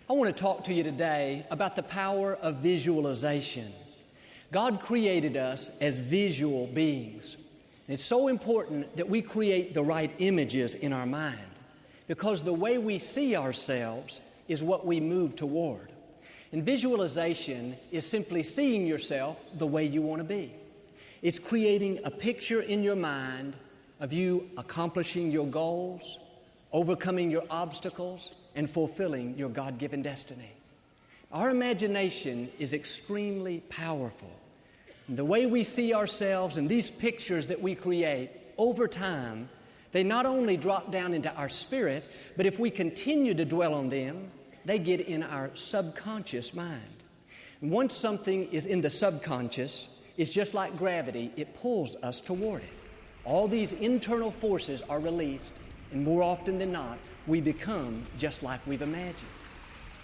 I want to talk to you today about the power of visualization. God created us as visual beings. And it's so important that we create the right images in our mind, because the way we see ourselves is what we move toward. And visualization is simply seeing yourself the way you want to be. It's creating a picture in your mind of you accomplishing your goals, overcoming your obstacles, and fulfilling your God-given destiny. Our imagination is extremely powerful. And the way we see ourselves and these pictures that we create over time, they not only drop down into our spirit, but if we continue to dwell on them, they get in our subconscious mind. And once something is in the subconscious, it's just like gravity. It pulls us toward it. All these internal forces are released, and more often than not, we become just like we've imagined.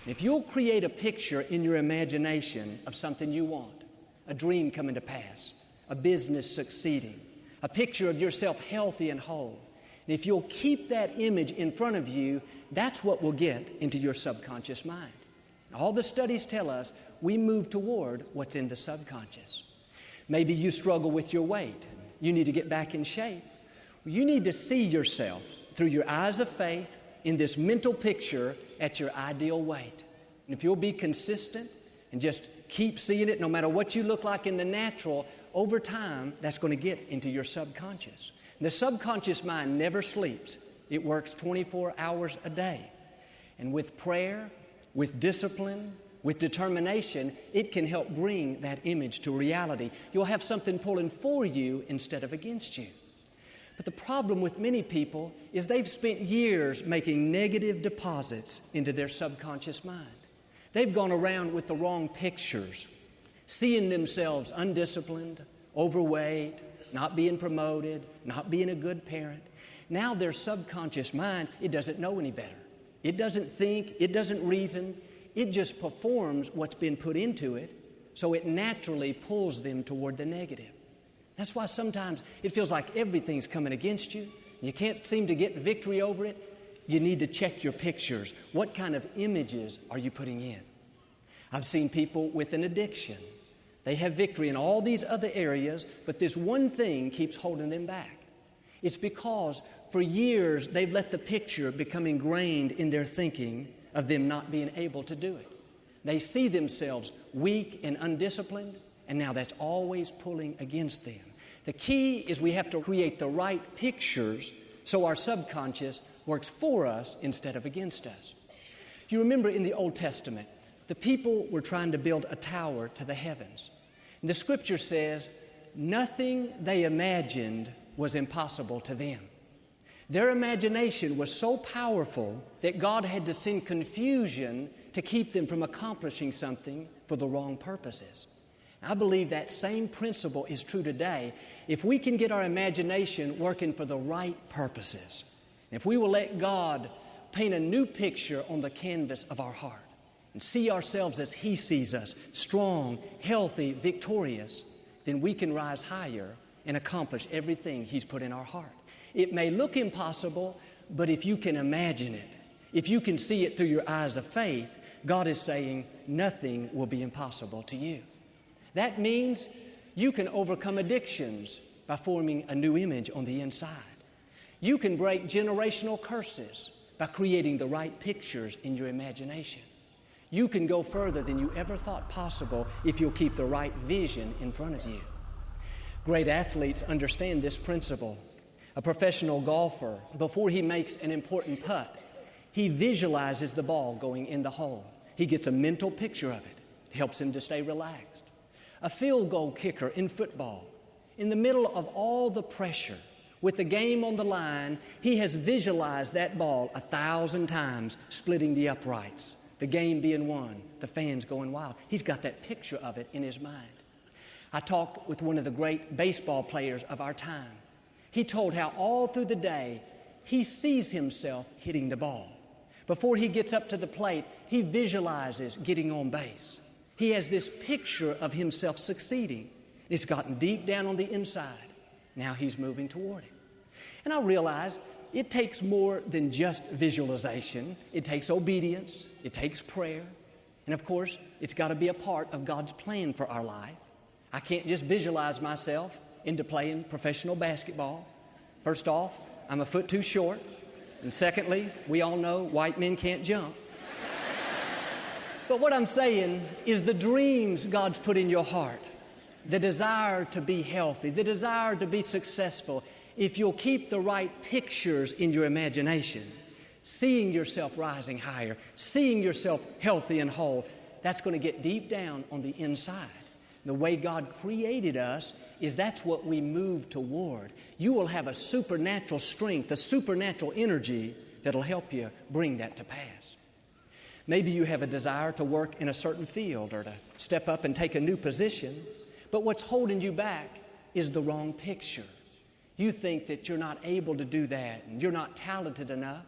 And if you'll create a picture in your imagination of something you want, a dream coming to pass, a business succeeding, a picture of yourself healthy and whole, and if you'll keep that image in front of you, that's what will get into your subconscious mind. All the studies tell us we move toward what's in the subconscious. Maybe you struggle with your weight. You need to get back in shape. You need to see yourself through your eyes of faith in this mental picture at your ideal weight. And if you'll be consistent and just keep seeing it no matter what you look like in the natural, over time, that's going to get into your subconscious. And the subconscious mind never sleeps. It works 24 hours a day. And with prayer, with discipline, with determination, it can help bring that image to reality. You'll have something pulling for you instead of against you. But the problem with many people is they've spent years making negative deposits into their subconscious mind. They've gone around with the wrong pictures, seeing themselves undisciplined, overweight, not being promoted, not being a good parent. Now their subconscious mind, it doesn't know any better. It doesn't think, it doesn't reason, it just performs what's been put into it, so it naturally pulls them toward the negative. That's why sometimes it feels like everything's coming against you. You can't seem to get victory over it. You need to check your pictures. What kind of images are you putting in? I've seen people with an addiction. They have victory in all these other areas, but this one thing keeps holding them back. It's because for years they've let the picture become ingrained in their thinking of them not being able to do it. They see themselves weak and undisciplined, and now that's always pulling against them. The key is we have to create the right pictures so our subconscious works for us instead of against us. You remember in the Old Testament, the people were trying to build a tower to the heavens. And the scripture says, nothing they imagined was impossible to them. Their imagination was so powerful that God had to send confusion to keep them from accomplishing something for the wrong purposes. I believe that same principle is true today. If we can get our imagination working for the right purposes, if we will let God paint a new picture on the canvas of our heart and see ourselves as He sees us, strong, healthy, victorious, then we can rise higher and accomplish everything He's put in our heart. It may look impossible, but if you can imagine it, if you can see it through your eyes of faith, God is saying nothing will be impossible to you. That means you can overcome addictions by forming a new image on the inside. You can break generational curses by creating the right pictures in your imagination. You can go further than you ever thought possible if you'll keep the right vision in front of you. Great athletes understand this principle. A professional golfer, before he makes an important putt, he visualizes the ball going in the hole. He gets a mental picture of it. It helps him to stay relaxed. A field goal kicker in football, in the middle of all the pressure, with the game on the line, he has visualized that ball 1,000 times, splitting the uprights, the game being won, the fans going wild. He's got that picture of it in his mind. I talked with one of the great baseball players of our time. He told how all through the day, he sees himself hitting the ball. Before he gets up to the plate, he visualizes getting on base. He has this picture of himself succeeding. It's gotten deep down on the inside. Now he's moving toward it. And I realize it takes more than just visualization. It takes obedience. It takes prayer. And of course, it's got to be a part of God's plan for our life. I can't just visualize myself into playing professional basketball. First off, I'm a foot too short. And secondly, we all know white men can't jump. But what I'm saying is the dreams God's put in your heart, the desire to be healthy, the desire to be successful, if you'll keep the right pictures in your imagination, seeing yourself rising higher, seeing yourself healthy and whole, that's going to get deep down on the inside. The way God created us is that's what we move toward. You will have a supernatural strength, a supernatural energy that'll help you bring that to pass. Maybe you have a desire to work in a certain field or to step up and take a new position, but what's holding you back is the wrong picture. You think that you're not able to do that and you're not talented enough,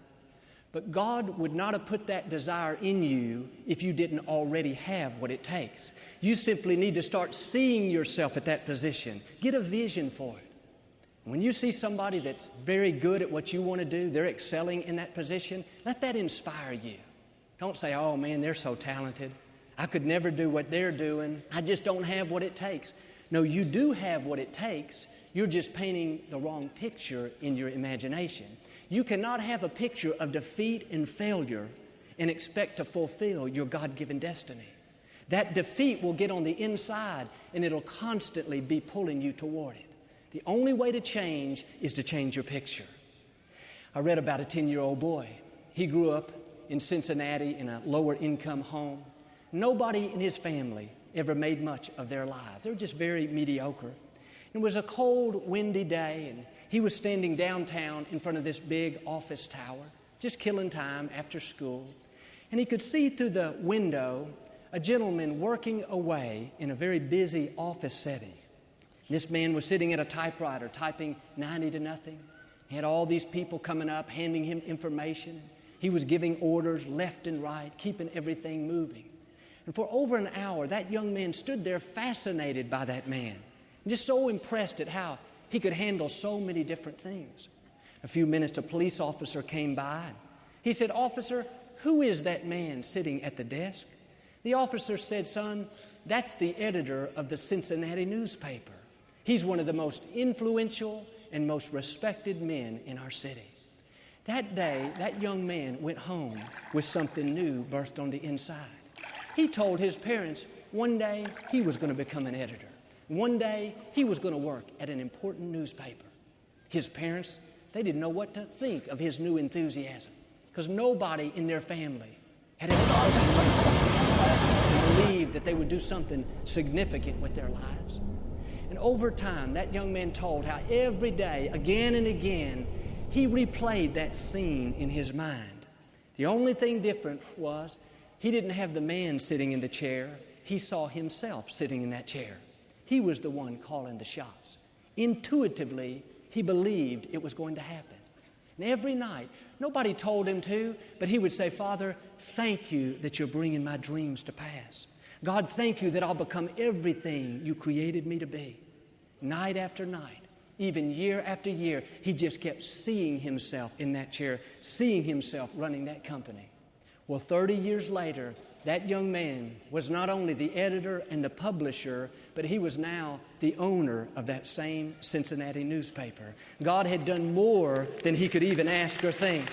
but God would not have put that desire in you if you didn't already have what it takes. You simply need to start seeing yourself at that position. Get a vision for it. When you see somebody that's very good at what you want to do, they're excelling in that position, let that inspire you. Don't say, oh man, they're so talented. I could never do what they're doing. I just don't have what it takes. No, you do have what it takes. You're just painting the wrong picture in your imagination. You cannot have a picture of defeat and failure and expect to fulfill your God-given destiny. That defeat will get on the inside and it'll constantly be pulling you toward it. The only way to change is to change your picture. I read about a 10-year-old boy. He grew up in Cincinnati in a lower income home. Nobody in his family ever made much of their lives. They were just very mediocre. It was a cold, windy day, and he was standing downtown in front of this big office tower, just killing time after school. And he could see through the window a gentleman working away in a very busy office setting. This man was sitting at a typewriter, typing 90 to nothing. He had all these people coming up, handing him information. He was giving orders left and right, keeping everything moving. And for over an hour, that young man stood there fascinated by that man, just so impressed at how he could handle so many different things. A few minutes, a police officer came by. He said, "Officer, who is that man sitting at the desk?" The officer said, "Son, that's the editor of the Cincinnati newspaper. He's one of the most influential and most respected men in our city." That day, that young man went home with something new birthed on the inside. He told his parents one day he was going to become an editor. One day he was going to work at an important newspaper. His parents, they didn't know what to think of his new enthusiasm because nobody in their family had ever spoken and believed that they would do something significant with their lives. And over time, that young man told how every day, again and again, he replayed that scene in his mind. The only thing different was he didn't have the man sitting in the chair. He saw himself sitting in that chair. He was the one calling the shots. Intuitively, he believed it was going to happen. And every night, nobody told him to, but he would say, "Father, thank you that you're bringing my dreams to pass. God, thank you that I'll become everything you created me to be." Night after night, even year after year, he just kept seeing himself in that chair, seeing himself running that company. Well, 30 years later, that young man was not only the editor and the publisher, but he was now the owner of that same Cincinnati newspaper. God had done more than he could even ask or think.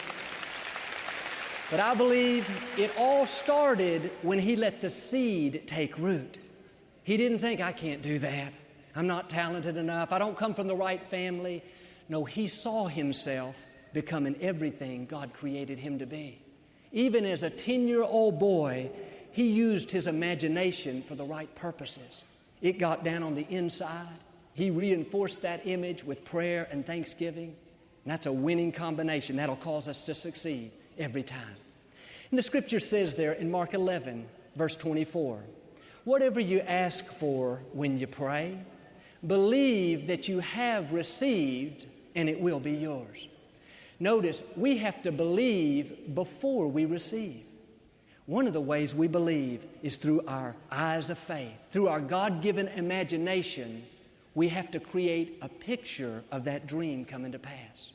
But I believe it all started when he let the seed take root. He didn't think, "I can't do that. I'm not talented enough. I don't come from the right family." No, he saw himself becoming everything God created him to be. Even as a 10-year-old boy, he used his imagination for the right purposes. It got down on the inside. He reinforced that image with prayer and thanksgiving. And that's a winning combination. That'll cause us to succeed every time. And the scripture says there in Mark 11, verse 24, "Whatever you ask for when you pray, believe that you have received and it will be yours." Notice, we have to believe before we receive. One of the ways we believe is through our eyes of faith. Through our God-given imagination, we have to create a picture of that dream coming to pass.